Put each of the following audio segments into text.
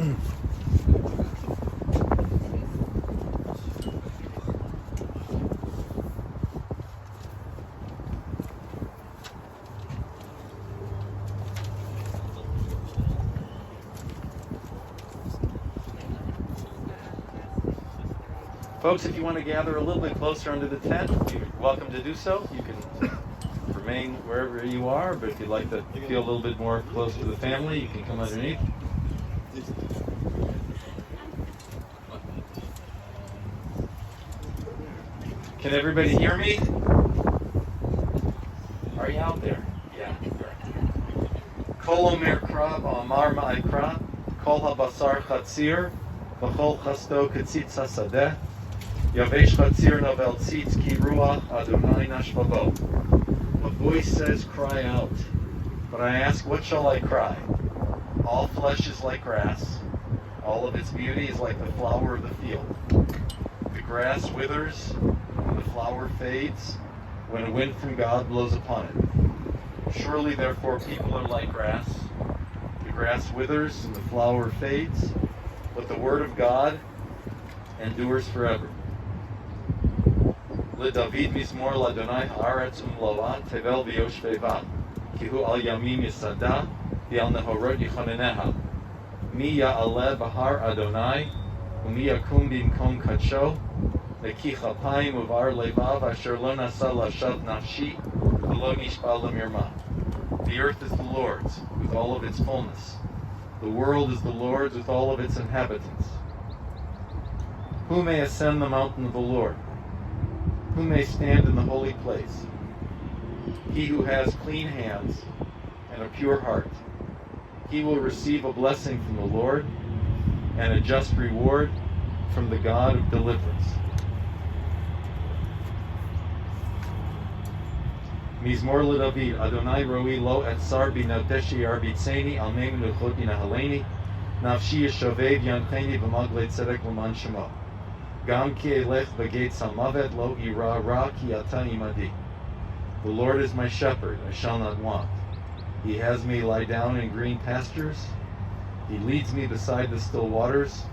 Folks, if you want to gather a little bit closer under the tent, you're welcome to do so. You can remain wherever you are, but if you'd like to feel a little bit more close to the family, you can come underneath. Can everybody hear me? Are you out there? Yeah. Kol omer kra v'amar ma'ikra, kol habasar chatzir, v'chol chasto ketzitz hasadeh, yavesh chatzir novel tzitz ki ruach Adonai nashvavo. A voice says, cry out. But I ask, what shall I cry? All flesh is like grass. All of its beauty is like the flower of the field. The grass withers, and the flower fades, when a wind from God blows upon it. Surely, therefore, people are like grass. The grass withers, and the flower fades, but the word of God endures forever. LeDavid mizmor l'Adonai haaretz umloa tevel v'yoshveva ki hu al yamim yisada v'al nehorot yichoneneha mi ya'aleh b'har Adonai u'mi yakum b'mkom kadsho neki chapayim uvar levav asher lo nasa lashav nafshi v'lo nishba lemirma. The earth is the Lord's with all of its fullness. The world is the Lord's with all of its inhabitants. Who may ascend the mountain of the Lord? Who may stand in the holy place? He who has clean hands and a pure heart. He will receive a blessing from the Lord and a just reward from the God of deliverance. Mizmor LeDavid, Adonai roi lo etzar b'nateshi arbitzeni al mei menuchot yinahaleni, nafshi yeshovev yancheni b'maglei tzedek l'man shemo. Gam ki elech v'gates hamavet lo ira ra ki ata imadi. The Lord is my shepherd, I shall not want. He has me lie down in green pastures. He leads me beside the still waters.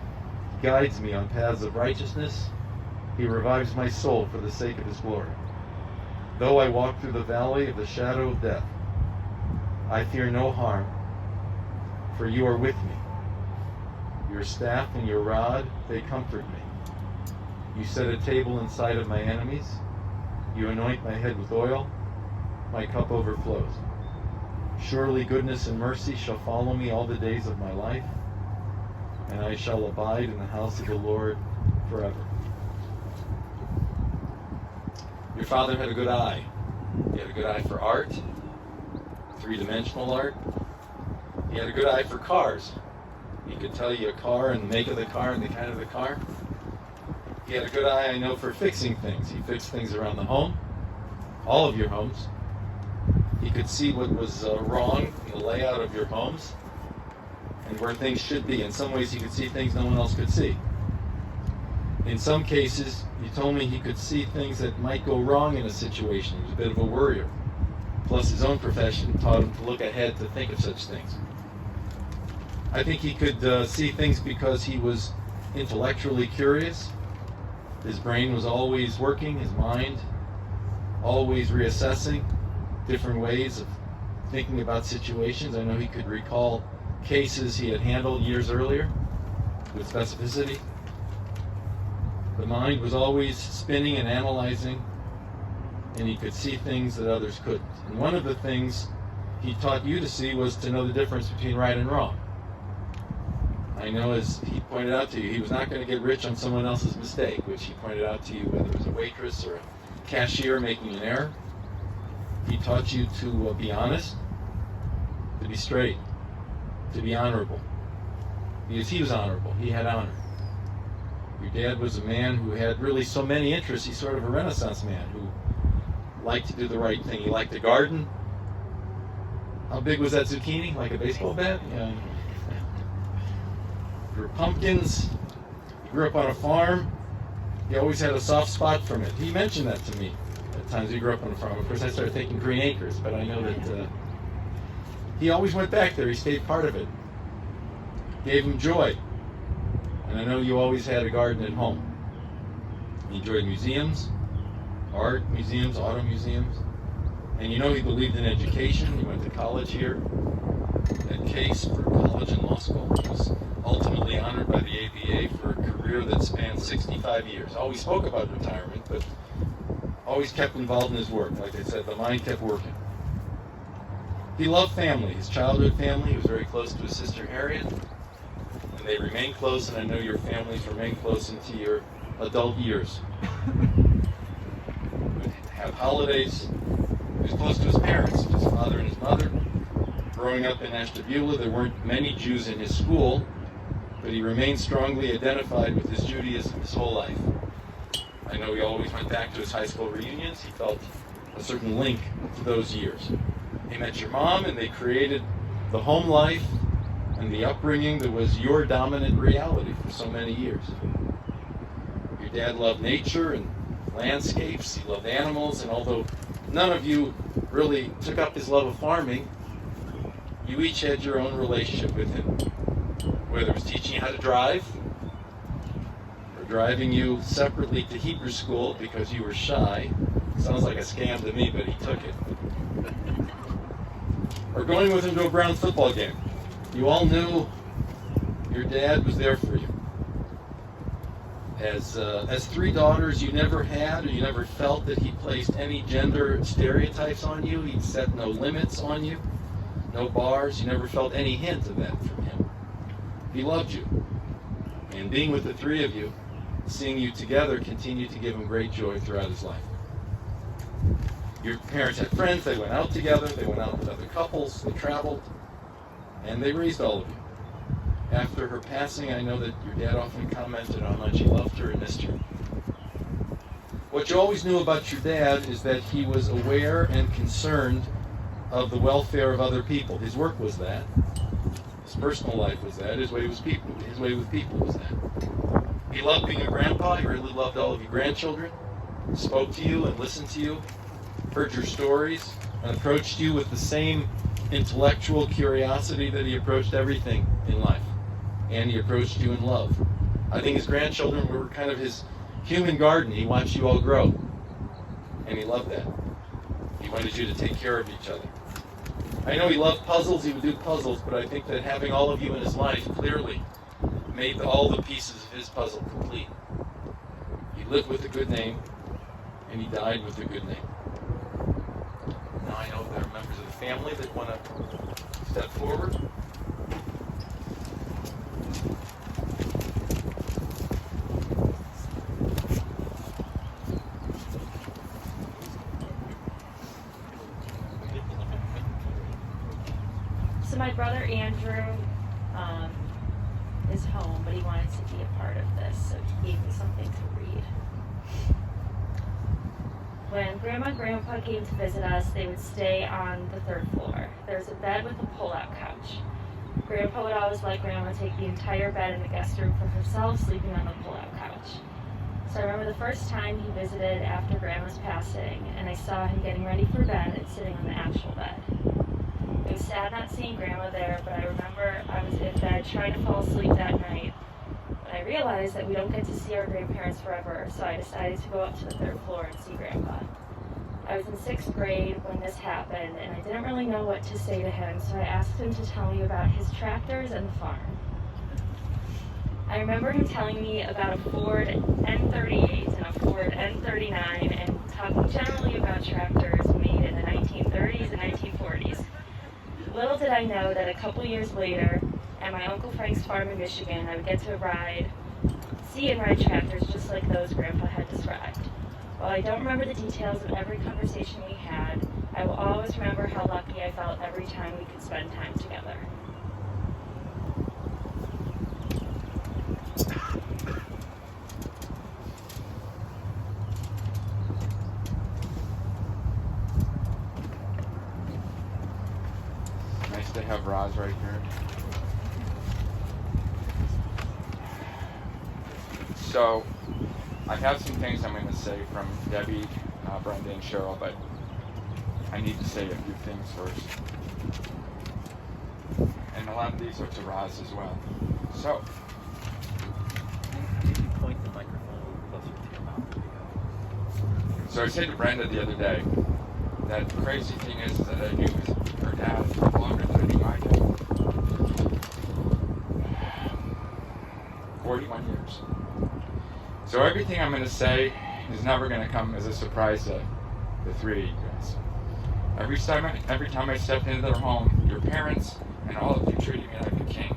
He guides me on paths of righteousness. He revives my soul for the sake of his glory. Though I walk through the valley of the shadow of death, I fear no harm, for you are with me. Your staff and your rod, they comfort me. You set a table in sight of my enemies. You anoint my head with oil. My cup overflows. Surely goodness and mercy shall follow me all the days of my life, and I shall abide in the house of the Lord forever. Your father had a good eye. He had a good eye for art, three-dimensional art. He had a good eye for cars. He could tell you a car and the make of the car and the kind of the car. He had a good eye, I know, for fixing things. He fixed things around the home, all of your homes. He could see what was wrong in the layout of your homes and where things should be. In some ways, he could see things no one else could see. In some cases, he told me he could see things that might go wrong in a situation. He was a bit of a worrier. Plus, his own profession taught him to look ahead to think of such things. I think he could see things because he was intellectually curious. His brain was always working, his mind always reassessing different ways of thinking about situations. I know he could recall cases he had handled years earlier with specificity. The mind was always spinning and analyzing, and he could see things that others couldn't. And one of the things he taught you to see was to know the difference between right and wrong. I know, as he pointed out to you, he was not going to get rich on someone else's mistake, which he pointed out to you, whether it was a waitress or a cashier making an error. He taught you to be honest, to be straight, to be honorable. Because he was honorable. He had honor. Your dad was a man who had really so many interests. He's sort of a Renaissance man who liked to do the right thing. He liked to garden. How big was that zucchini? Like a baseball bat? Yeah. Grew pumpkins. He grew up on a farm. He always had a soft spot from it. He mentioned that to me at times he grew up on a farm. Of course, I started thinking Green Acres, but I know that he always went back there. He stayed part of it. gave him joy. And I know you always had a garden at home. He enjoyed museums, art museums, auto museums. And you know he believed in education. He went to college here at Case for college and law school. He was ultimately honored by the ABA for a career that spanned 65 years. Always spoke about retirement, but always kept involved in his work. Like I said, the mind kept working. He loved family, his childhood family. He was very close to his sister Harriet. And they remain close, and I know your families remain close into your adult years. Would have holidays. He was close to his parents, his father and his mother. Growing up in Ashtabula, there weren't many Jews in his school, but he remained strongly identified with his Judaism his whole life. I know he always went back to his high school reunions. He felt a certain link to those years. He met your mom, and they created the home life and the upbringing that was your dominant reality for so many years. Your dad loved nature and landscapes. He loved animals, and although none of you really took up his love of farming, you each had your own relationship with him. Whether it was teaching you how to drive, or driving you separately to Hebrew school because you were shy. Sounds like a scam to me, but he took it. Or going with him to a Brown football game. You all knew your dad was there for you. As three daughters, you never had or you never felt that he placed any gender stereotypes on you. He set no limits on you, no bars. You never felt any hint of that from him. He loved you. And being with the three of you, seeing you together, continued to give him great joy throughout his life. Your parents had friends. They went out together. They went out with other couples. They traveled. And they raised all of you. After her passing, I know that your dad often commented on how much he loved her and missed her. What you always knew about your dad is that he was aware and concerned of the welfare of other people. His work was that. His personal life was that. His way with people was that. He loved being a grandpa. He really loved all of you grandchildren. Spoke to you and listened to you. Heard your stories and approached you with the same intellectual curiosity that he approached everything in life. And he approached you in love. I think his grandchildren were kind of his human garden. He watched you all grow. And he loved that. He wanted you to take care of each other. I know he loved puzzles. He would do puzzles, but I think that having all of you in his life clearly made all the pieces of his puzzle complete. He lived with a good name, and he died with a good name. Now I know there are members of the family that want to step forward. So my brother Andrew is home, but he wanted to be a part of this, so he gave me something to read. When Grandma and Grandpa came to visit us, they would stay on the third floor. There's a bed with a pull-out couch. Grandpa would always let Grandma take the entire bed in the guest room for herself, sleeping on the pull-out couch. So I remember the first time he visited after Grandma's passing, and I saw him getting ready for bed and sitting on the actual bed. It was sad not seeing Grandma there, but I remember I was in bed trying to fall asleep that night. But I realized that we don't get to see our grandparents forever, so I decided to go up to the third floor and see Grandpa. I was in 6th grade when this happened, and I didn't really know what to say to him, so I asked him to tell me about his tractors and the farm. I remember him telling me about a Ford N38 and a Ford N39, and talking generally about tractors made in the 1930s and 1940s. Little did I know that a couple years later, at my Uncle Frank's farm in Michigan, I would get to see and ride tractors just like those Grandpa had described. While I don't remember the details of every conversation we had, I will always remember how lucky I felt every time we could spend time together. Nice to have Roz right here. So, I have some things I'm going to say from Debbie, Brenda, and Cheryl, but I need to say a few things first. And a lot of these are to Roz as well. So, Maybe point the microphone closer to your mouth. so I said to Brenda the other day that the crazy thing is that I knew her dad for longer than I knew my dad. 41 years. So everything I'm going to say is never going to come as a surprise to the three of you guys. Every time I stepped into their home, your parents and all of you treated me like a king.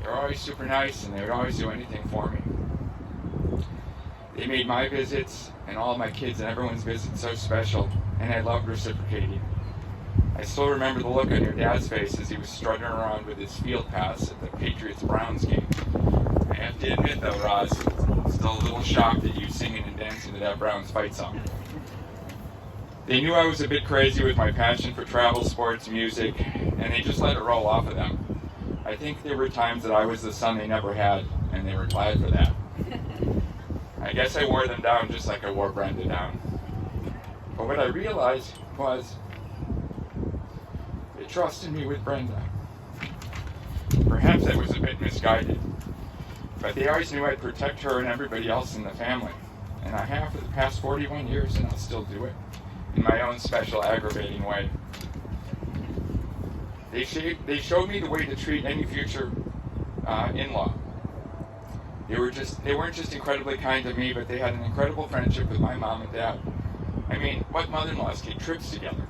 They were always super nice, and they would always do anything for me. They made my visits and all of my kids and everyone's visits so special, and I loved reciprocating. I still remember the look on your dad's face as he was strutting around with his field pass at the Patriots-Browns game. I have to admit though, Roz, still a little shocked at you singing and dancing to that Browns fight song. They knew I was a bit crazy with my passion for travel, sports, music, and they just let it roll off of them. I think there were times that I was the son they never had, and they were glad for that. I guess I wore them down just like I wore Brenda down. But what I realized was they trusted me with Brenda. Perhaps I was a bit misguided, but they always knew I'd protect her and everybody else in the family. And I have for the past 41 years, and I'll still do it in my own special, aggravating way. They showed me the way to treat any future in-law. They weren't just incredibly kind to me, but they had an incredible friendship with my mom and dad. I mean, what mother-in-laws take trips together?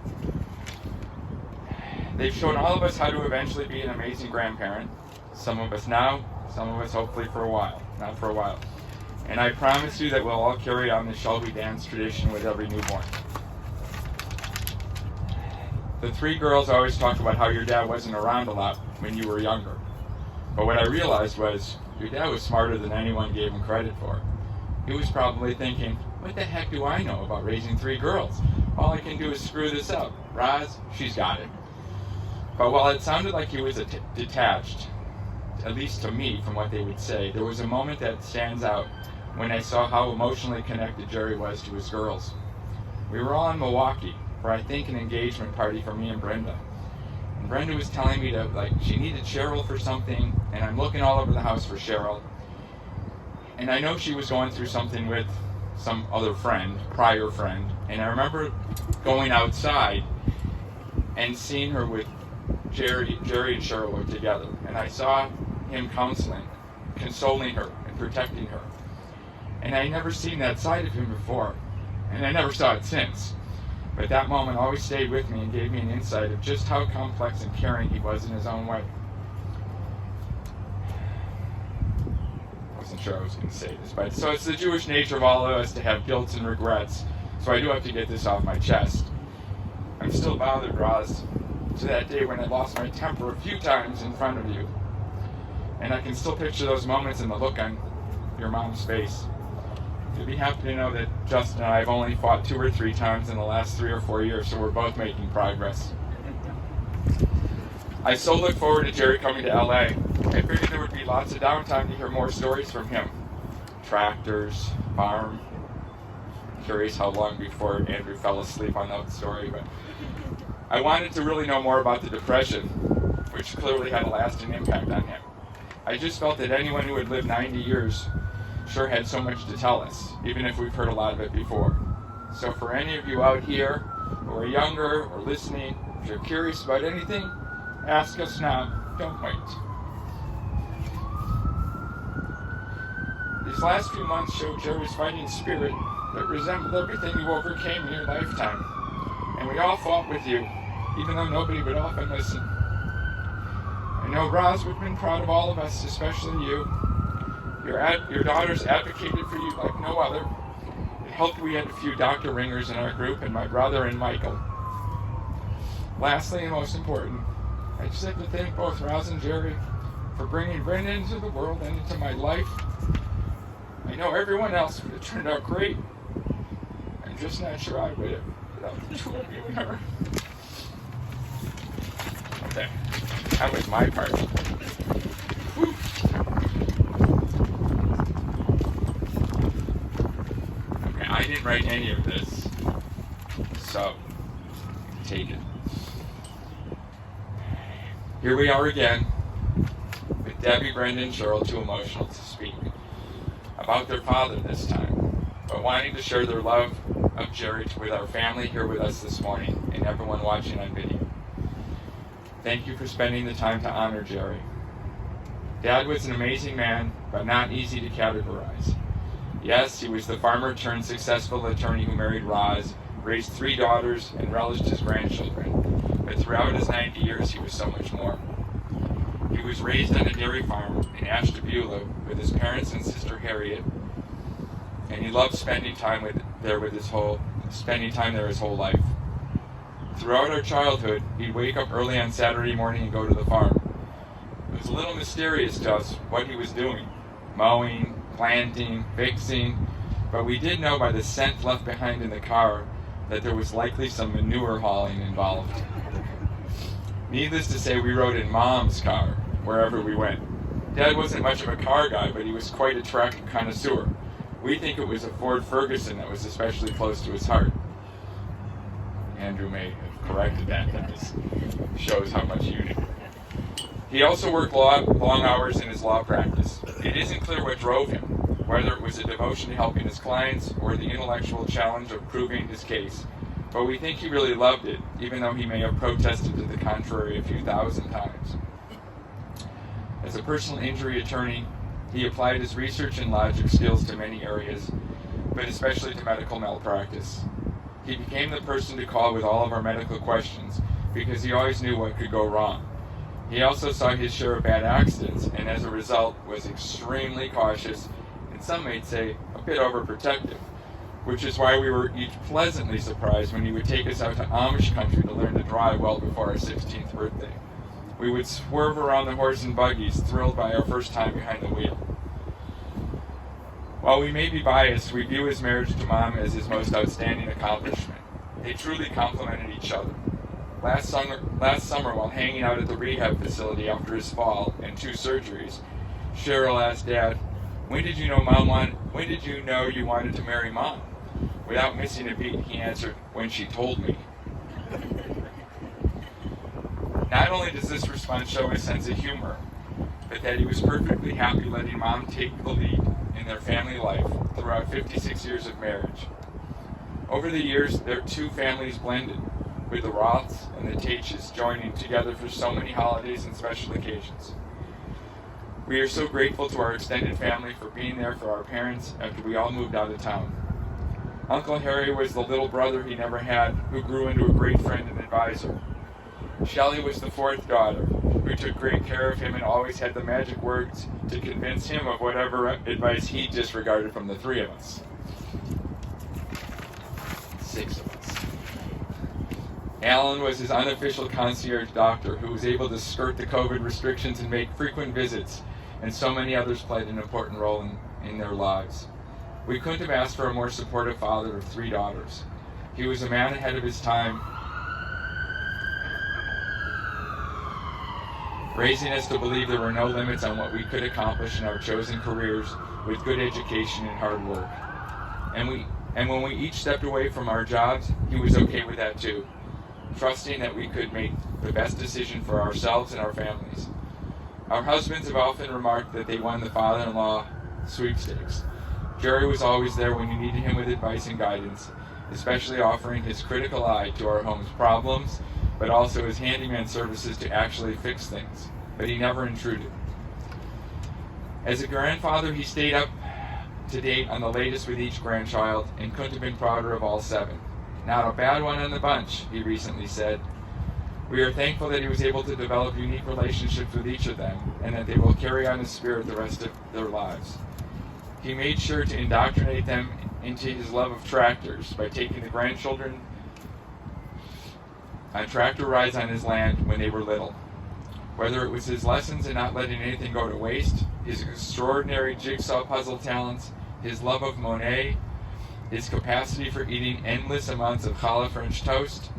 They've shown all of us how to eventually be an amazing grandparent. Some of us now, some of us hopefully for a while, not for a while. And I promise you that we'll all carry on the Shall We Dance tradition with every newborn. The three girls always talk about how your dad wasn't around a lot when you were younger. But what I realized was, your dad was smarter than anyone gave him credit for. He was probably thinking, what the heck do I know about raising three girls? All I can do is screw this up. Roz, she's got it. But while it sounded like he was detached, at least to me from what they would say, there was a moment that stands out when I saw how emotionally connected Jerry was to his girls. We were all in Milwaukee for, I think, an engagement party for me and Brenda. And Brenda was telling me she needed Cheryl for something, and I'm looking all over the house for Cheryl. And I know she was going through something with some other friend, prior friend, and I remember going outside and seeing her with Jerry and Cheryl were together, and I saw him consoling her and protecting her. And I never seen that side of him before, and I never saw it since. But that moment always stayed with me and gave me an insight of just how complex and caring he was in his own way. I wasn't sure I was going to say this, but so it's the Jewish nature of all of us to have guilt and regrets, so I do have to get this off my chest. I'm still bothered, Roz, to that day when I lost my temper a few times in front of you. And I can still picture those moments and the look on your mom's face. You'll be happy to know that Justin and I have only fought 2 or 3 times in the last 3 or 4 years, so we're both making progress. I so look forward to Jerry coming to LA. I figured there would be lots of downtime to hear more stories from him. Tractors, farm. Curious how long before Andrew fell asleep on that story, but I wanted to really know more about the Depression, which clearly had a lasting impact on him. I just felt that anyone who had lived 90 years sure had so much to tell us, even if we've heard a lot of it before. So for any of you out here who are younger or listening, if you're curious about anything, ask us now. Don't wait. These last few months showed Jerry's fighting spirit that resembled everything you overcame in your lifetime. And we all fought with you, even though nobody would often listen. I know Roz would have been proud of all of us, especially you. Your daughters advocated for you like no other. It helped we had a few doctor ringers in our group, and my brother and Michael. Lastly, and most important, I just have to thank both Roz and Jerry for bringing Brenda into the world and into my life. I know everyone else would have turned out great. I'm just not sure I would have without the 2 of you and her. Okay, that was my part. Whew. Okay, I didn't write any of this, so take it. Here we are again, with Debbie, Brenda, and Cheryl too emotional to speak about their father this time, but wanting to share their love of Jerry with our family here with us this morning and everyone watching on video. Thank you for spending the time to honor Jerry. Dad was an amazing man, but not easy to categorize. Yes, he was the farmer turned successful attorney who married Roz, raised 3 daughters, and relished his grandchildren. But throughout his 90 years, he was so much more. He was raised on a dairy farm in Ashtabula with his parents and sister Harriet, and he loved spending time there his whole life. Throughout our childhood, he'd wake up early on Saturday morning and go to the farm. It was a little mysterious to us what he was doing, mowing, planting, fixing, but we did know by the scent left behind in the car that there was likely some manure hauling involved. Needless to say, we rode in Mom's car wherever we went. Dad wasn't much of a car guy, but he was quite a track connoisseur. We think it was a Ford Ferguson that was especially close to his heart. Andrew may have corrected that. That just shows how much you knew. He also worked long hours in his law practice. It isn't clear what drove him, whether it was a devotion to helping his clients or the intellectual challenge of proving his case. But we think he really loved it, even though he may have protested to the contrary a few thousand times. As a personal injury attorney, he applied his research and logic skills to many areas, but especially to medical malpractice. He became the person to call with all of our medical questions because he always knew what could go wrong. He also saw his share of bad accidents, and as a result was extremely cautious, and some might say a bit overprotective, which is why we were each pleasantly surprised when he would take us out to Amish country to learn to drive well before our 16th birthday. We would swerve around the horse and buggies, thrilled by our first time behind the wheel. While we may be biased, we view his marriage to Mom as his most outstanding accomplishment. They truly complemented each other. Last summer, while hanging out at the rehab facility after his fall and 2 surgeries, Cheryl asked Dad, when did you know you wanted to marry Mom? Without missing a beat, he answered, when she told me. Not only does this response show his sense of humor, but that he was perfectly happy letting Mom take the lead in their family life throughout 56 years of marriage. Over the years, their 2 families blended, with the Roths and the Taches joining together for so many holidays and special occasions. We are so grateful to our extended family for being there for our parents after we all moved out of town. Uncle Harry was the little brother he never had, who grew into a great friend and advisor. Shelley was the 4th daughter, who took great care of him and always had the magic words to convince him of whatever advice he disregarded from the 3 of us. 6 of us. Alan was his unofficial concierge doctor who was able to skirt the COVID restrictions and make frequent visits, and so many others played an important role in their lives. We couldn't have asked for a more supportive father of 3 daughters. He was a man ahead of his time, raising us to believe there were no limits on what we could accomplish in our chosen careers with good education and hard work. And when we each stepped away from our jobs, he was okay with that too, trusting that we could make the best decision for ourselves and our families. Our husbands have often remarked that they won the father-in-law sweepstakes. Jerry was always there when you needed him with advice and guidance, especially offering his critical eye to our home's problems, but also his handyman services to actually fix things. But he never intruded. As a grandfather, he stayed up to date on the latest with each grandchild and couldn't have been prouder of all 7. Not a bad one in the bunch, he recently said. We are thankful that he was able to develop unique relationships with each of them and that they will carry on his spirit the rest of their lives. He made sure to indoctrinate them into his love of tractors by taking the grandchildren on tractor rides on his land when they were little. Whether it was his lessons in not letting anything go to waste, his extraordinary jigsaw puzzle talents, his love of Monet, his capacity for eating endless amounts of challah French toast,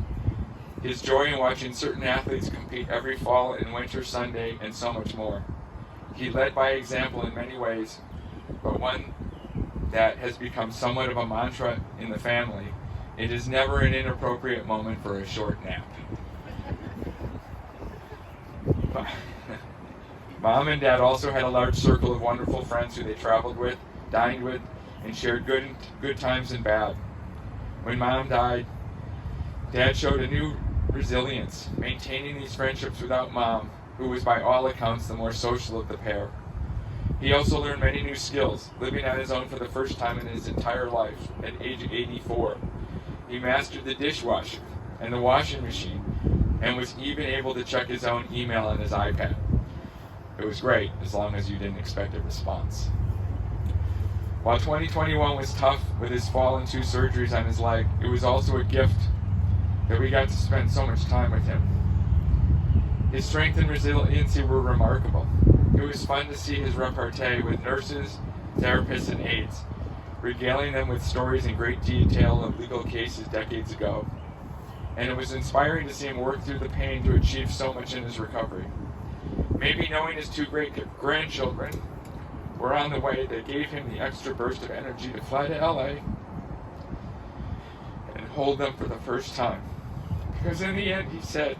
his joy in watching certain athletes compete every fall and winter Sunday, and so much more. He led by example in many ways, but one that has become somewhat of a mantra in the family: it is never an inappropriate moment for a short nap. Mom and Dad also had a large circle of wonderful friends who they traveled with, dined with, and shared good times and bad. When Mom died, Dad showed a new resilience, maintaining these friendships without Mom, who was by all accounts the more social of the pair. He also learned many new skills, living on his own for the first time in his entire life at age 84. He mastered the dishwasher and the washing machine, and was even able to check his own email on his iPad. It was great, as long as you didn't expect a response. While 2021 was tough with his fall and 2 surgeries on his leg, it was also a gift that we got to spend so much time with him. His strength and resiliency were remarkable. It was fun to see his repartee with nurses, therapists, and aides, regaling them with stories in great detail of legal cases decades ago. And it was inspiring to see him work through the pain to achieve so much in his recovery. Maybe knowing his 2 great grandchildren were on the way, that gave him the extra burst of energy to fly to LA and hold them for the first time. Because in the end, he said,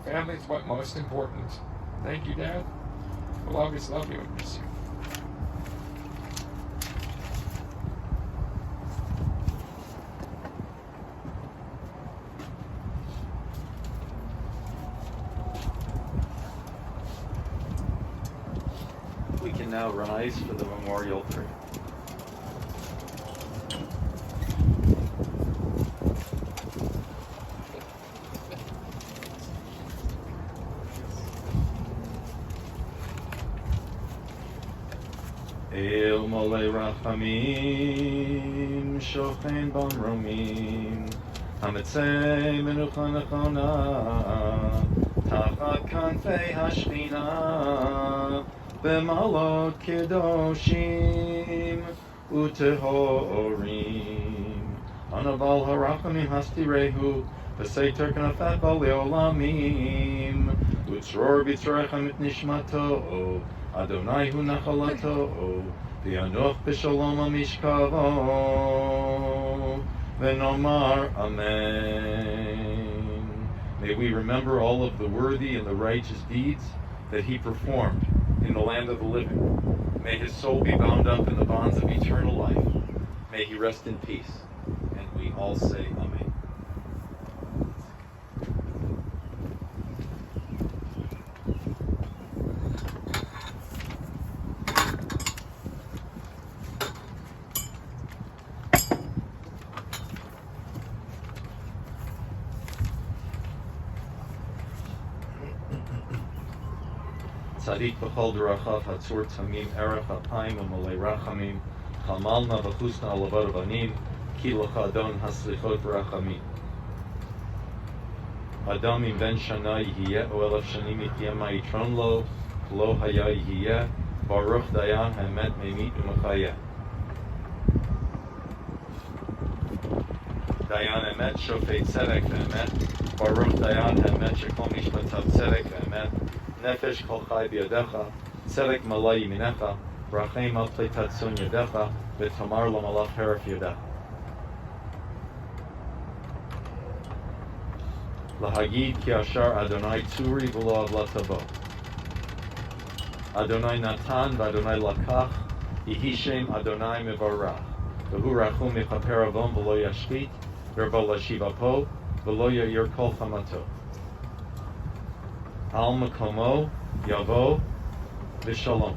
family's what's most important. Thank you, Dad. We'll always love you and miss you. We can now rise for the memorial prayer. El Molei Rachamim, Shochen Bomromim, Hametzei Menucha Nechona, Tachat Kanfei Hashchina, B'malot Kedoshim, Utehorim, Anaval Harachamim Hastirehu, V'Seiter Knafat Leolamim, Utzror B'Tzrechem Et Nishmato, Adonai hu nachalato, v'yanoch b'shalom amishkavo, v'nomar amen. May we remember all of the worthy and the righteous deeds that he performed in the land of the living. May his soul be bound up in the bonds of eternal life. May he rest in peace. And we all say amen. Tzadik b'chol derachav hatzur tamim erech apayim u'malei rachamim chamalna v'chusna alavot avanim ki l'cha adon haslichot rachamim. Adam im ben shana yihiyeh o elef shanim yihyeh ma'itron lo lo haya yihiyeh baruch dayan ha'emet me'imit u'mechayeh. Dayan emet shofet tzedek v'emet baruch dayan ha'emet shekol mishpatav tzedek v'emet Nefesh kol chai b'yadecha, tzedek malay yiminecha, rachem al pleitat son yadecha, v'tamar lo malach heref yadecha. Lahagid ki ashar Adonai tzuri v'lo avlatavo. Adonai natan v'Adonai lakach, yihi shem Adonai mevarach. V'hu rachum mechaper avon v'lo yashchit, v'erbo lashivapo, v'lo yayir kol chamato. Al makomo yavo v'shalom.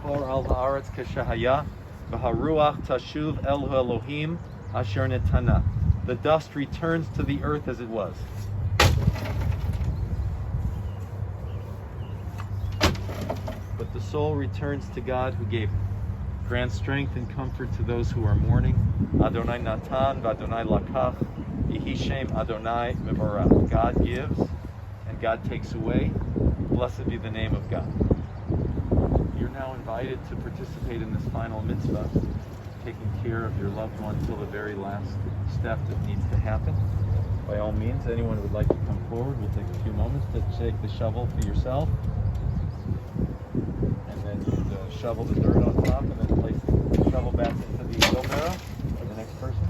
Al haaretz keshahaya, v'haruach tashuv el Elohim asher netana. The dust returns to the earth as it was. soul returns to God who gave it. Grant strength and comfort to those who are mourning. Adonai Natan v'Adonai Lakach. Yehi Shem Adonai Mevorach. God gives and God takes away. Blessed be the name of God. You're now invited to participate in this final mitzvah, taking care of your loved one till the very last step that needs to happen. By all means, anyone who would like to come forward, we'll take a few moments to shake the shovel for yourself. And then you'd shovel the dirt on top and then place the shovel back into the wheelbarrow for the next person.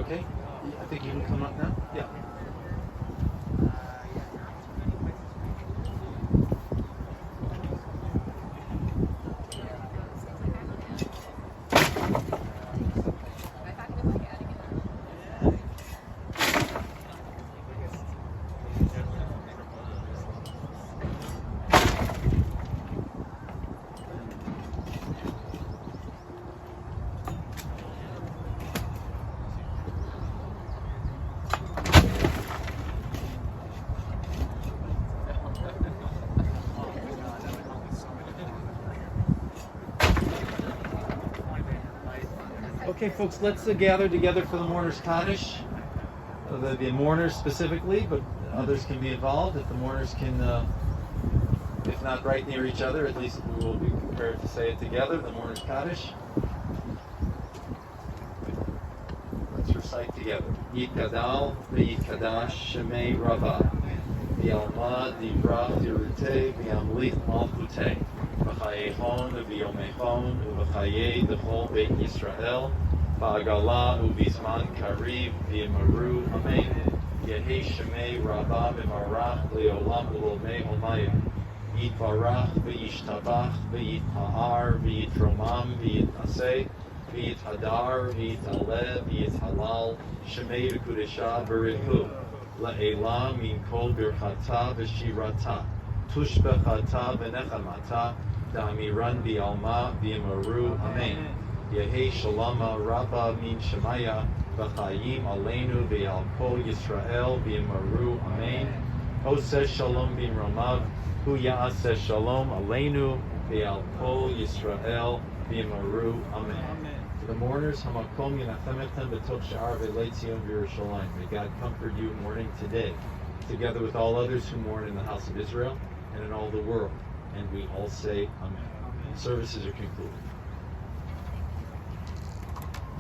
Okay? I think you can come up now. Yeah. Okay, folks, let's gather together for the mourner's Kaddish. The mourners specifically, but others can be involved. If the mourners can, if not right near each other, at least we will be prepared to say it together, the mourner's Kaddish. Let's recite together. Yitkadal v'yitkadash shemei Rava v'yalma divrach dirute v'yamlich malchute v'chayechon v'yomechon v'chayei d'chol beit Yisrael v'agala u'bizman kariv v'yamaru amen yehi shemei Rava v'marach le'olam u'lomei omayim yitvarach v'yishtabach v'yitpa'ar v'yitromam v'yitnaseh v'yithadar, v'yitalev, v'yithalal, shemei v'kudesha v'rihu, la'elam min kol birchata v'shirata, tushbechata v'nechamata, da'amiran v'yalma v'yamaru, amen. Yehi shalama rabba min shemaya, v'chayim aleinu v'yal kol Yisrael v'yamaru, amen. Oseh shalom b'imromav, hu ya'aseh shalom aleinu v'yal kol Yisrael v'yamaru, amen. The mourners, Hamakom Yenachemechem B'toch Sha'ar Ve'lei Tzion V'Yerushalayim. May God comfort you mourning today, together with all others who mourn in the house of Israel and in all the world. And we all say Amen. Services are concluded.